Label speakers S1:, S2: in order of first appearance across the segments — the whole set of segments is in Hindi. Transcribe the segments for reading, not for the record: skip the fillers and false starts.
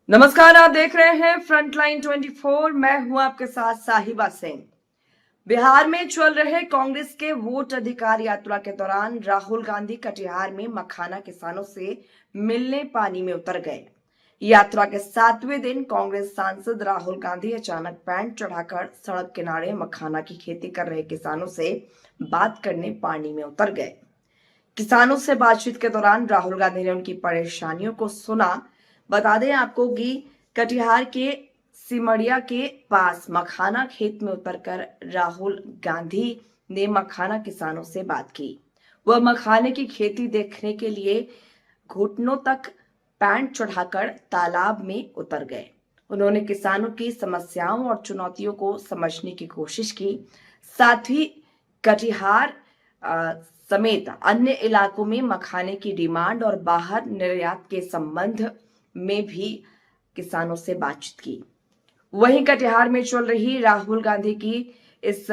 S1: नमस्कार, आप देख रहे हैं फ्रंटलाइन 24। मैं हूं आपके साथ साहिबा सिंह। बिहार में चल रहे कांग्रेस के वोट अधिकार यात्रा के दौरान राहुल गांधी कटिहार में मखाना किसानों से मिलने पानी में उतर गए। यात्रा के 7वें दिन कांग्रेस सांसद राहुल गांधी अचानक पैंट चढ़ाकर सड़क किनारे मखाना की खेती कर रहे किसानों से बात करने पानी में उतर गए। किसानों से बातचीत के दौरान राहुल गांधी ने उनकी परेशानियों को सुना। बता दें आपको कि कटिहार के सिमरिया के पास मखाना खेत में उतरकर राहुल गांधी ने मखाना किसानों से बात की। वह मखाने की खेती देखने के लिए घुटनों तक पैंट चढ़ाकर तालाब में उतर गए। उन्होंने किसानों की समस्याओं और चुनौतियों को समझने की कोशिश की। साथ ही कटिहार समेत अन्य इलाकों में मखाने की डिमांड और बाहर निर्यात के संबंध में भी किसानों से बातचीत की। वहीं कटिहार में चल रही राहुल गांधी की इस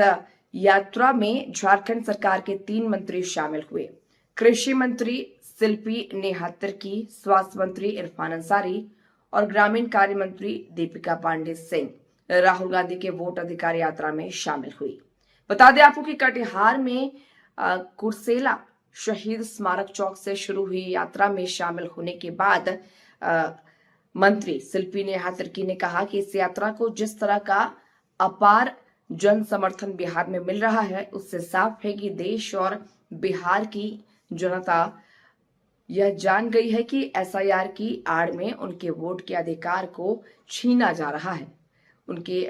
S1: यात्रा में झारखंड सरकार के 3 मंत्री शामिल हुए। कृषि मंत्री शिल्पी नेहा तिर्की, स्वास्थ्य मंत्री इरफान अंसारी और ग्रामीण कार्य मंत्री दीपिका पांडे सिंह राहुल गांधी के वोट अधिकार यात्रा में शामिल हुई। बता दें आपको कि कटिहार में कुर्सेला शहीद स्मारक चौक से शुरू हुई यात्रा में शामिल होने के बाद मंत्री शिल्पी नेहा तिर्की ने कहा कि इस यात्रा को जिस तरह का अपार जन समर्थन बिहार में मिल रहा है, उससे साफ है कि देश और बिहार की जनता यह जान गई है कि एसआईआर की आड़ में उनके वोट के अधिकार को छीना जा रहा है। उनके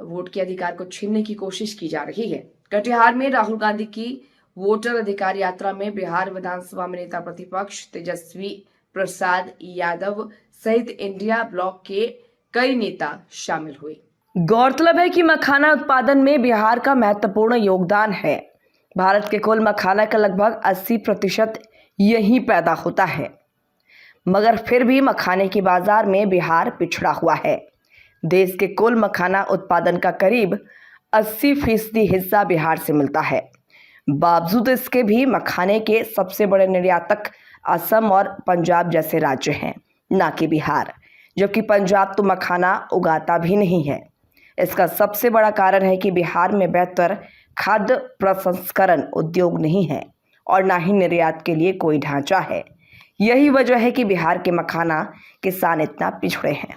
S1: वोट के अधिकार को छीनने की कोशिश की जा रही है। कटिहार में राहुल गांधी की वोटर अधिकार यात्रा में बिहार विधानसभा में नेता प्रतिपक्ष तेजस्वी प्रसाद यादव सहित इंडिया ब्लॉक के कई नेता शामिल हुए। गौरतलब है कि मखाना उत्पादन में बिहार का महत्वपूर्ण योगदान है। भारत के कुल मखाना का लगभग 80% यहीं पैदा होता है, मगर फिर भी मखाने के बाजार में बिहार पिछड़ा हुआ है। देश के कुल मखाना उत्पादन का करीब 80% हिस्सा बिहार से मिलता है। बावजूद इसके भी मखाने के सबसे बड़े निर्यातक असम और पंजाब जैसे राज्य हैं, ना कि बिहार, जबकि पंजाब तो मखाना उगाता भी नहीं है। इसका सबसे बड़ा कारण है कि बिहार में बेहतर खाद्य प्रसंस्करण उद्योग नहीं है और ना ही निर्यात के लिए कोई ढांचा है। यही वजह है कि बिहार के मखाना किसान इतना पिछड़े हैं।